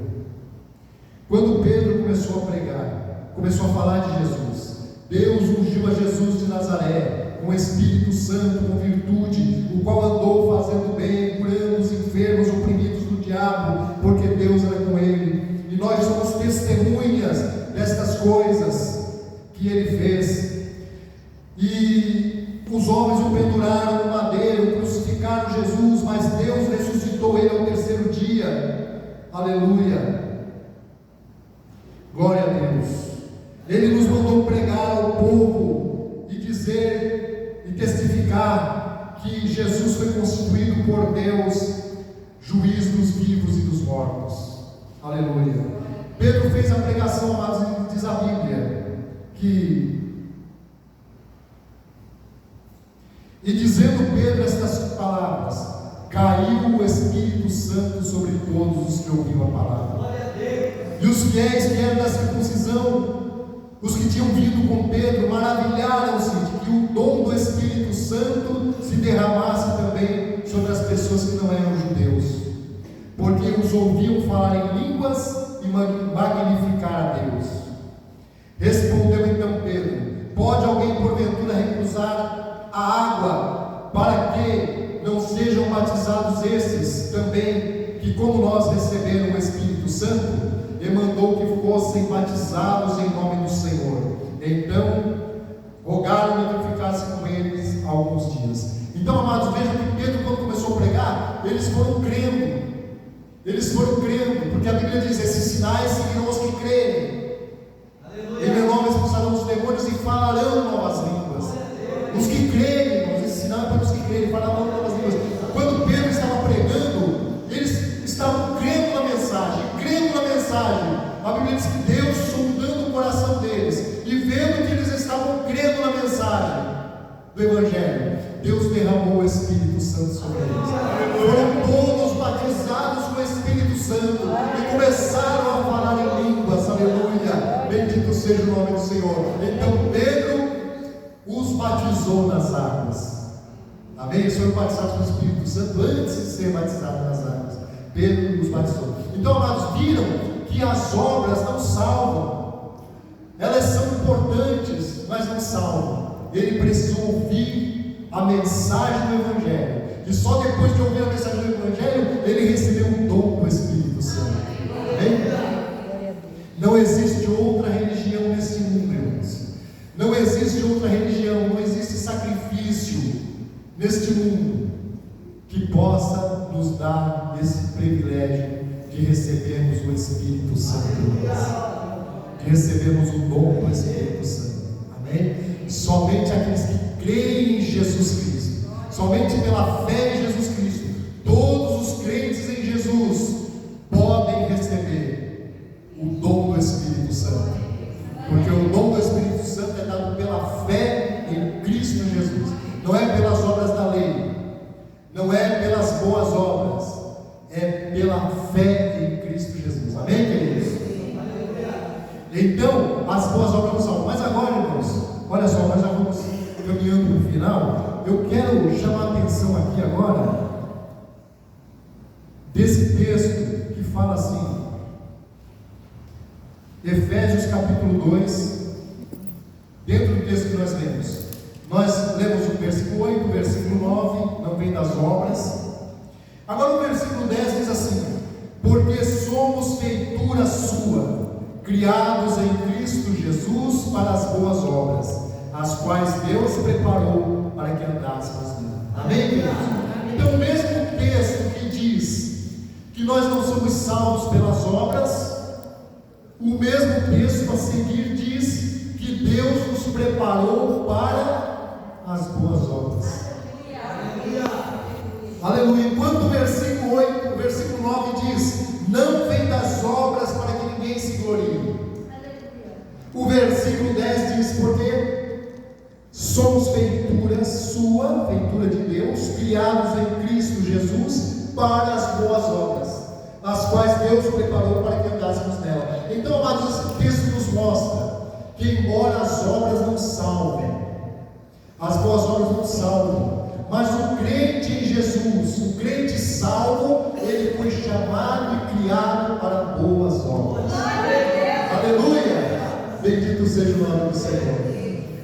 quando Pedro começou a pregar, começou a falar de Jesus, Deus ungiu a Jesus de Nazaré com o Espírito Santo, com virtude, o qual andou fazendo bem, curando os enfermos, oprimidos do diabo, porque Deus era com ele. E nós somos testemunhas destas coisas que ele fez. E os homens o penduraram no madeiro, crucificaram Jesus, mas Deus ressuscitou ele ao terceiro dia. Aleluia. Glória a Deus. Ele nos mandou pregar ao povo e dizer e testificar que Jesus foi constituído por Deus juiz dos vivos e dos mortos. Aleluia. Pedro fez a pregação, amados, diz a Bíblia que, e dizendo Pedro estas palavras, caiu o Espírito Santo sobre todos os que ouviram a palavra. E os fiéis que eram da circuncisão, os que tinham vindo com Pedro, maravilharam-se de que o dom do Espírito Santo se derramasse também sobre as pessoas que não eram judeus, porque os ouviam falar em línguas e magnificar a Deus. Respondeu então Pedro: pode alguém porventura recusar a água para que não sejam batizados estes também, que como nós receberam o Espírito Santo? E mandou que fossem batizados em nome do Senhor. Então rogaram-lhe que ficasse com eles alguns dias. Então, amados, vejam que Pedro, quando começou a pregar, eles foram crendo, porque a Bíblia diz: esses sinais seguirão os que crerem. Em meu nome expulsarão os demônios e falarão novas línguas. Os que crerem, irmãos, esse sinal é para os que crerem, falarão novas línguas. Quando Pedro estava pregando, eles estavam crendo na mensagem. A Bíblia diz que Deus, sondando o coração deles e do Evangelho, Deus derramou o Espírito Santo sobre eles. Foram todos batizados com o Espírito Santo e começaram a falar em línguas. Aleluia! Bendito seja o nome do Senhor. Então Pedro os batizou nas águas. Amém? Eles foram batizados com o Espírito Santo antes de ser batizados nas águas. Pedro os batizou. Então, amados, viram que as obras não salvam. Elas são importantes, mas não salvam. Ele precisou ouvir a mensagem do Evangelho. E só depois de ouvir a mensagem do Evangelho, ele recebeu o dom do Espírito Santo. Amém? Não existe outra religião nesse mundo, irmãos. Não existe outra religião, não existe sacrifício neste mundo que possa nos dar esse privilégio de recebermos o Espírito Santo, de recebermos o dom do Espírito Santo. Amém? Somente aqueles que creem em Jesus Cristo, somente pela fé em Jesus Cristo, todos os crentes em Jesus podem receber o dom do Espírito Santo, porque o dom do Espírito Santo é dado pela fé em Cristo Jesus. Não é pelas obras da lei, não é pelas boas obras, é pela fé em Cristo Jesus. Amém, queridos? Então, as boas obras não salvam. Mas agora, irmãos, olha só, nós já vamos caminhando para o final. Eu quero chamar a atenção aqui agora desse texto que fala assim, Efésios capítulo 2, dentro do texto que nós lemos. Nós lemos o versículo 8, o versículo 9, não vem das obras. Agora o versículo 10 diz assim: porque somos feitura sua, criados em Cristo Jesus para as boas obras, as quais Deus preparou para que andássemos nela. Amém, queridos? Então o mesmo texto que diz que nós não somos salvos pelas obras, o mesmo texto a seguir diz que Deus nos preparou para as boas obras. Aleluia. Enquanto o versículo 8, o versículo 9 diz: não vem das obras para que ninguém se glorie. O versículo 10 diz: porque somos feitura sua, feitura de Deus, criados em Cristo Jesus para as boas obras, as quais Deus preparou para que andássemos nela. Então, amados, esse texto nos mostra que embora as obras não salvem, as boas obras não salvam, mas o crente em Jesus, o crente salvo, ele foi chamado e criado para boas obras. Aleluia! Bendito seja o nome do Senhor.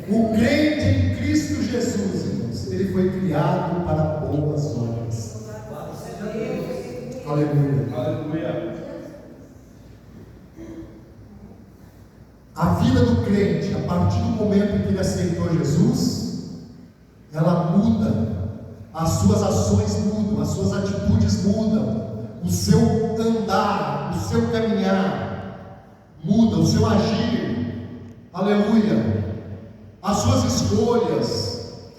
O crente em Cristo Jesus, irmãos, ele foi criado para boas obras. Aleluia! Aleluia! A vida do crente, a partir do momento em que ele aceitou Jesus, ela muda, as suas ações mudam, as suas atitudes mudam, o seu andar, o seu caminhar muda, o seu agir. Aleluia! As suas escolhas.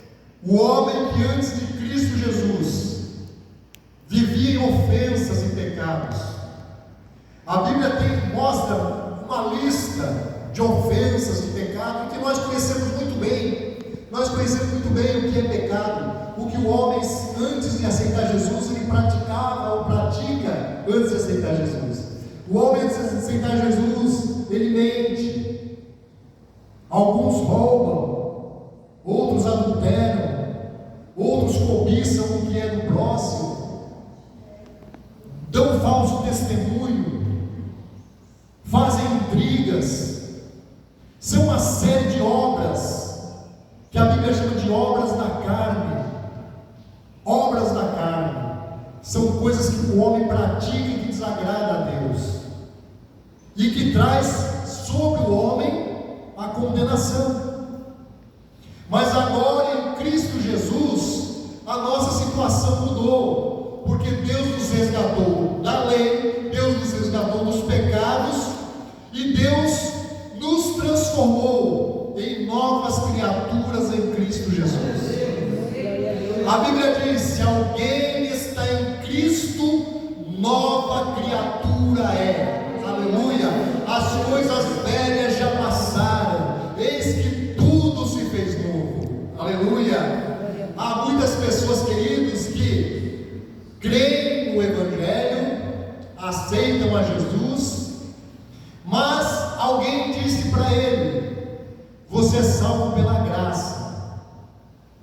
O homem que antes de Cristo Jesus vivia em ofensas e pecados, a Bíblia mostra uma lista de ofensas e pecados que nós conhecemos muito bem. Nós conhecemos muito bem o que é pecado, o que o homem antes de aceitar Jesus ele praticava ou pratica antes de aceitar Jesus. O homem antes de aceitar Jesus ele mente, alguns roubam, outros adulteram, outros cobiçam o que é do próximo, dão falso testemunho, fazem intrigas. São uma série de obras que a Bíblia chama de obras da carne. Obras da carne são coisas que o homem pratica e que desagrada a Deus, e que traz sobre o homem a condenação. Mas agora em Cristo Jesus a nossa situação mudou, porque Deus nos resgatou da lei, Deus nos resgatou dos pecados, e Deus nos transformou em novas criaturas em Cristo Jesus. A Bíblia diz: se alguém está em Cristo, nova criatura é. Aleluia! As coisas velhas já passaram, eis que tudo se fez novo. Aleluia! é salvo pela graça.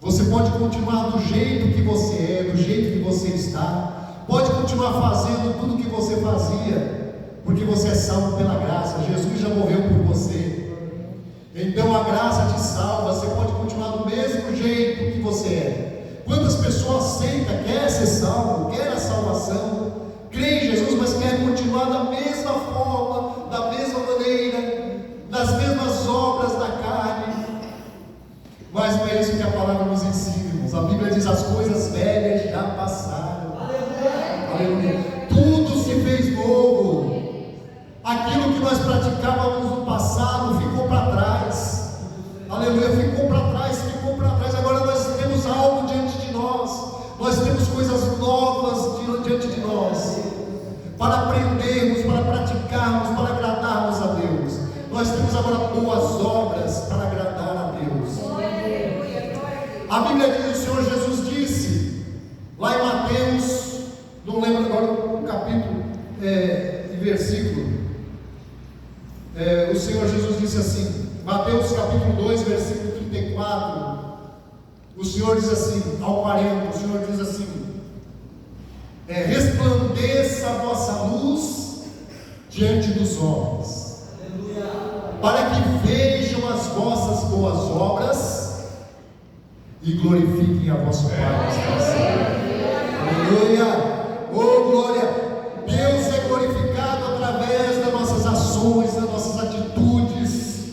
Você pode continuar do jeito que você é, do jeito que você está, pode continuar fazendo tudo o que você fazia, porque você é salvo pela graça. Jesus já morreu por você. Então a graça te salva. Você pode continuar do mesmo jeito que você é. Quantas pessoas aceitam, quer ser salvo, quer a salvação, crê em Jesus, mas quer continuar da mesma forma, da mesma maneira, nas mesmas obras da carne? Mas não é isso que a palavra nos ensina, irmãos. A Bíblia diz: as coisas velhas já passaram. Aleluia. Tudo se fez novo. Aquilo que nós praticávamos no passado ficou para trás. Aleluia, ficou para trás, ficou para trás. Agora nós temos algo diante de nós. Nós temos coisas novas diante de nós, para aprendermos, para praticarmos, para agradarmos a Deus. Nós temos agora boas obras para agradar a Deus. A Bíblia diz, o Senhor Jesus disse, lá em Mateus, não lembro agora o capítulo e versículo, o Senhor Jesus disse assim, Mateus capítulo 2, versículo 34, o Senhor diz assim, ao 40, o Senhor diz assim, resplandeça a vossa luz diante dos homens, para que vejam as vossas boas obras e glorifiquem a vosso Pai que está no céu. Aleluia! Oh glória! Deus é glorificado através das nossas ações, das nossas atitudes,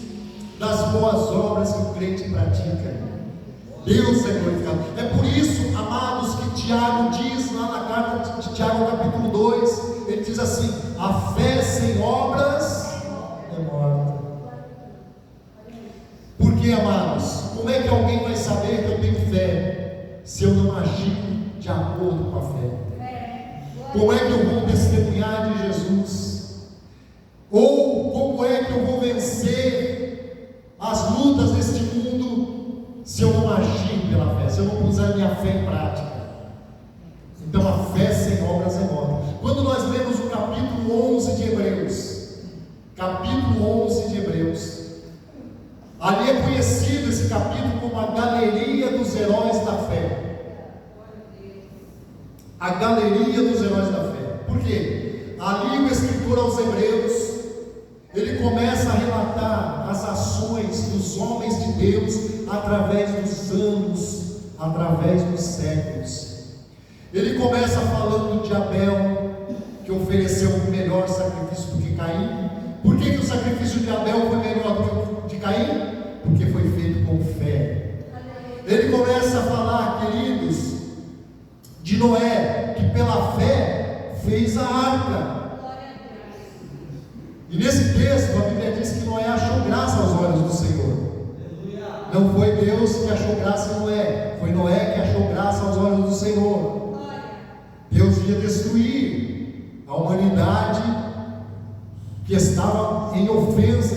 das boas obras que o crente pratica. Deus é glorificado. É por isso, amados, que Tiago diz lá na carta de Tiago, capítulo 2, ele diz assim: a fé sem obras é morta. Por que, amados? Como é que alguém vai saber que eu tenho fé se eu não agir de acordo com a fé? Como é que eu vou testemunhar de Jesus? Ou como é que eu vou vencer as lutas deste mundo se eu não agir pela fé, se eu não puser minha fé em prática? Então a fé sem obras é morta. Quando nós lemos o capítulo 11 de Hebreus, capítulo 11 de Hebreus, ali é conhecido esse capítulo como a galeria dos heróis da fé. A galeria dos heróis da fé. Por quê? Ali o escritor aos Hebreus, ele começa a relatar as ações dos homens de Deus através dos anos, através dos séculos. Ele começa falando de Abel, que ofereceu um melhor sacrifício do que Caim. Por que o sacrifício de Abel foi melhor do que o de Caim? Porque foi feito com fé. Ele começa a falar, queridos, de Noé, que pela fé fez a arca. E nesse texto a Bíblia diz que Noé achou graça aos olhos do Senhor. Não foi Deus que achou graça em Noé, foi Noé que achou graça aos olhos do Senhor. Deus ia destruir a humanidade que estava em ofensa,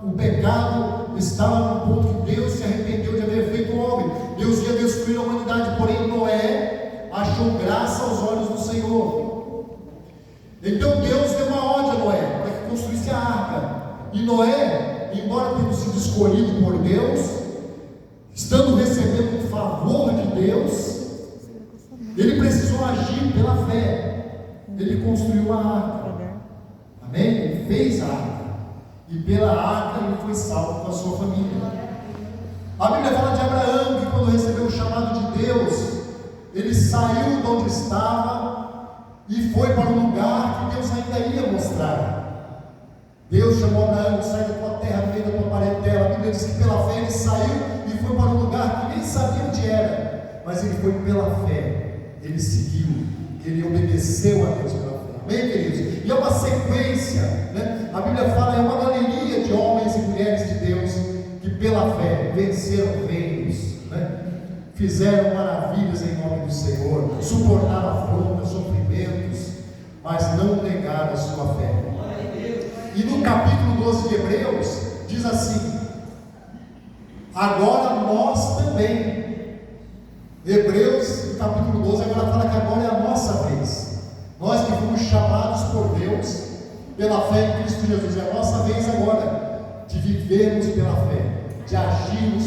o pecado estava no ponto que Deus se arrependeu de haver feito o homem. Deus ia destruir a humanidade, porém Noé achou graça aos olhos do Senhor. Então Deus deu uma ordem a Noé para que construísse a arca. E Noé, embora tendo sido escolhido por Deus, estando recebendo um favor de Deus, ele precisou agir pela fé. Ele construiu a arca. Amém? Ele fez a arca. E pela arca ele foi salvo com a sua família. A Bíblia fala de Abraão, que quando recebeu o chamado de Deus, ele saiu de onde estava e foi para um lugar que Deus ainda ia mostrar. Deus chamou Abraão: sai da tua terra, vem da tua parentela. A Bíblia diz que pela fé ele saiu e foi para um lugar que nem sabia onde era, mas ele foi pela fé, ele seguiu, ele obedeceu a Deus pela fé. Amém, queridos? E é uma sequência, né? A Bíblia fala, é uma galeria de homens e mulheres de Deus que pela fé venceram reinos, né? Fizeram maravilhas em nome do Senhor, suportaram afrontas, sofrimentos, mas não negaram a sua fé. E no capítulo 12 de Hebreus diz assim: agora nós também. Hebreus capítulo 12 agora fala que agora é a nossa vez. Nós que fomos chamados por Deus pela fé em Cristo Jesus, é a nossa vez agora de vivermos pela fé, de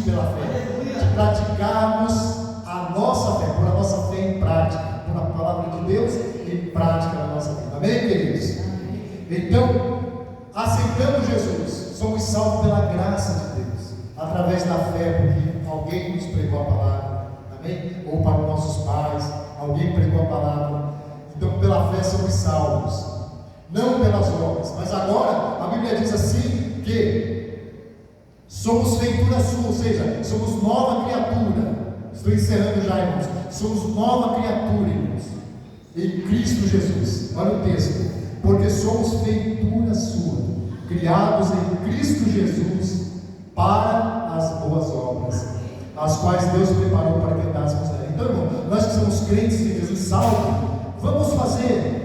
pela fé, de praticarmos a nossa fé, pôr a nossa fé em prática, pôr a palavra de Deus em prática na nossa vida. Amém, queridos? Então, aceitamos Jesus, somos salvos pela graça de Deus, através da fé, porque alguém nos pregou a palavra, amém? Ou para os nossos pais, alguém pregou a palavra. Então, pela fé somos salvos, não pelas obras. Mas agora, a Bíblia diz assim, que somos feitura sua, ou seja, somos nova criatura. Estou encerrando já, irmãos. Somos nova criatura, irmãos, em Cristo Jesus. Olha o texto: porque somos feitura sua, criados em Cristo Jesus para as boas obras, as quais Deus preparou para que andássemos nela. Então, irmão, nós que somos crentes em Jesus salvo, vamos fazer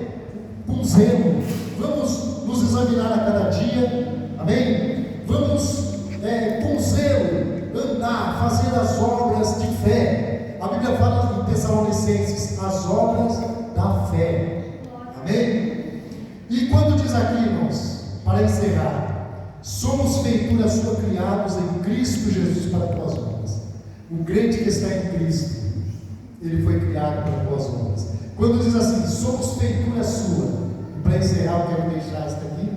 com zelo, vamos nos examinar a cada dia, amém? Vamos com zelo andar, fazer as obras de fé. A Bíblia fala em Tessalonicenses, as obras da fé, amém? E quando diz aqui, irmãos, para encerrar, somos feitura sua, criados em Cristo Jesus para boas obras. O crente que está em Cristo, ele foi criado para boas obras. Quando diz assim, somos feitura sua, e para encerrar eu quero deixar esta aqui,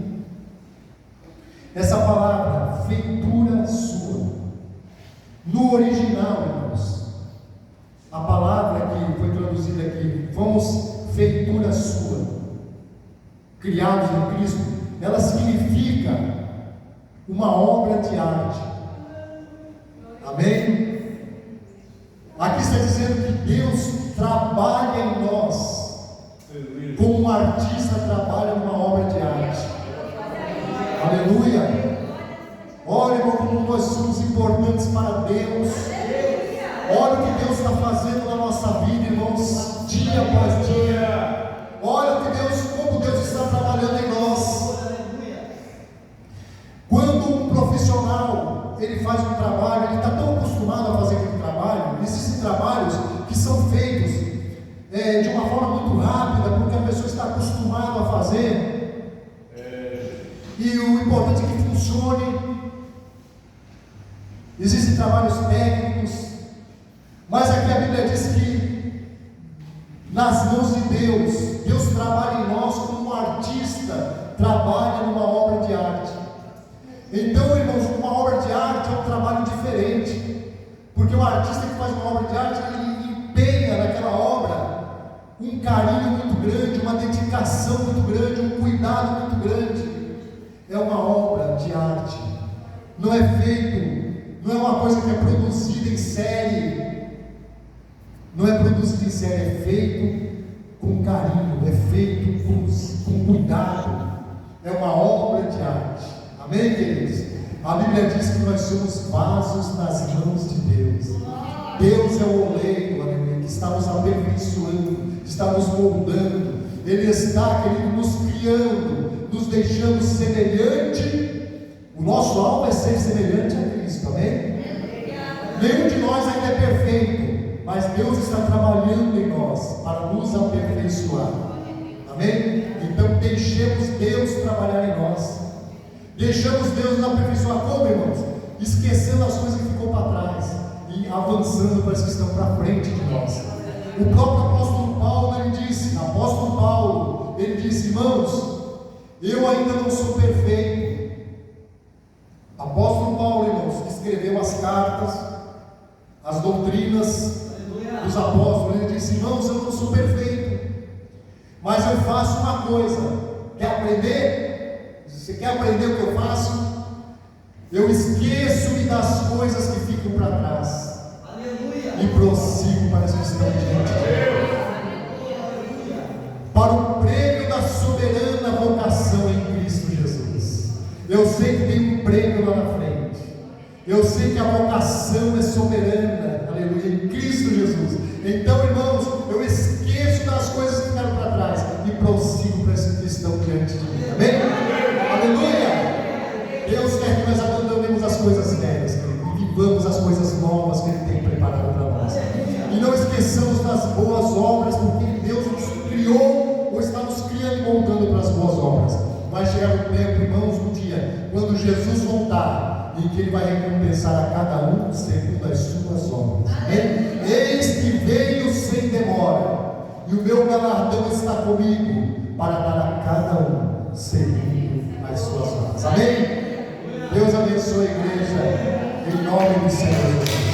essa palavra, feitura sua, no original, irmãos, a palavra que foi traduzida aqui, fomos feitura sua, criados em Cristo, ela significa uma obra de arte, amém? Aqui está dizendo que Deus trabalha em nós, como um artista trabalha numa obra de arte. Aleluia! Olha, irmão, como nós somos importantes para Deus. Olha o que Deus está fazendo na nossa vida, irmãos, dia após dia. Olha o que Deus, como Deus está trabalhando em nós. Quando um profissional ele faz um trabalho, ele está tão acostumado a fazer aquele trabalho. Existem trabalhos que são feitos de uma forma muito rápida, porque a pessoa está acostumada a fazer, e o importante é que funcione. Existem trabalhos técnicos, mas aqui a Bíblia diz que nas mãos de Deus, Deus trabalha em nós como um artista trabalha numa obra de arte. Então, irmãos, uma obra de arte é um trabalho diferente, porque o artista que faz uma obra de arte, ele empenha naquela obra um carinho muito grande, uma dedicação muito grande, um cuidado muito grande. É uma obra de arte, não é feito, não é uma coisa que é produzida em série, não é produzido em série, é feito com carinho, é feito com cuidado, é uma obra de arte. Amém, queridos? A Bíblia diz que nós somos vasos nas mãos de Deus. Deus é o oleiro, aleluia, que está nos aperfeiçoando, está nos moldando. Ele está, querido, nos criando, nos deixando semelhante. O nosso alvo é ser semelhante a Cristo, amém? Nenhum de nós ainda é perfeito, mas Deus está trabalhando em nós para nos aperfeiçoar, amém? Então deixemos Deus trabalhar em nós. Deixamos Deus nos aperfeiçoar como, irmãos? Esquecendo as coisas que ficou para trás e avançando para as que estão para frente de nós. O próprio apóstolo Paulo, ele disse, irmãos, eu ainda não sou perfeito. Apóstolo Paulo, irmãos, que escreveu as cartas, as doutrinas dos apóstolos, ele disse, irmãos, eu não sou perfeito, mas eu faço uma coisa. Quer aprender? Você quer aprender o que eu faço? Eu esqueço-me das coisas que ficam para trás. Aleluia. E prossigo para as que estão diante de Deus, para o prêmio da soberana vocação em Cristo Jesus. Eu sei que tem um prêmio lá na frente. Eu sei que a vocação é soberana, aleluia, em Cristo Jesus. Então, irmãos, eu esqueço das coisas que ficaram para trás e prossigo para as que estão diante de mim. Amém? Aleluia! Deus quer que nós abandonemos as coisas velhas, querido, e vivamos as coisas novas que Ele tem preparado para nós. E não esqueçamos das boas obras, porque Deus nos criou, ou está nos criando e moldando para as boas obras. Vai chegar um tempo, irmãos, um dia, quando Jesus voltar, e que Ele vai recompensar a cada um segundo as suas obras. Eis que veio sem demora, e o meu galardão está comigo, para dar a cada um segundo as suas obras. Amém? Deus abençoe a igreja, em nome do Senhor Jesus.